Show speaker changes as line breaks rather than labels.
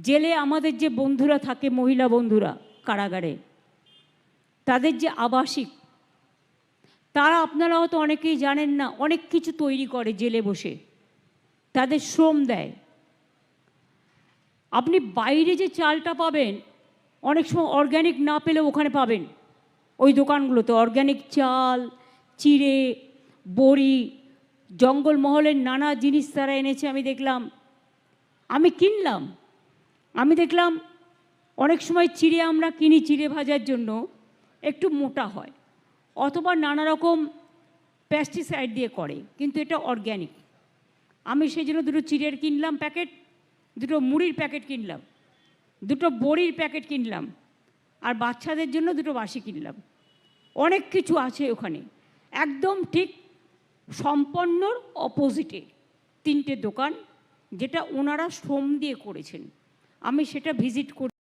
জেলে আমাদের যে বন্ধুরা থাকে, মহিলা বন্ধুরা কারাগারে, তাদের যে আবাসিক, তারা আপনারা হয়তো অনেকেই জানেন না, অনেক কিছু তৈরি করে জেলে বসে, তাদের শ্রম দেয়। আপনি বাইরে যে চালটা পাবেন, অনেক সময় অর্গ্যানিক না পেলেও ওখানে পাবেন, ওই দোকানগুলোতে অর্গ্যানিক চাল, চিড়ে, বড়ি, জঙ্গলমহলের নানা জিনিস তারা এনেছে। আমি দেখলাম, আমি কিনলাম, আমি দেখলাম অনেক সময় চিড়ে আমরা কিনি চিড়ে ভাজার জন্য, একটু মোটা হয়, অথবা নানা রকম পেস্টিসাইড দিয়ে করে, কিন্তু এটা অর্গ্যানিক। আমি সেই জন্য দুটো চিড়ের কিনলাম প্যাকেট, দুটো মুড়ির প্যাকেট কিনলাম, দুটো বড়ির প্যাকেট কিনলাম, আর বাচ্চাদের জন্য দুটো বাসি কিনলাম। অনেক কিছু আছে ওখানে, একদম ঠিক সম্পন্নর অপোজিটে তিনটে দোকান, যেটা ওনারা শ্রম দিয়ে করেছেন। আমি সেটা ভিজিট করি।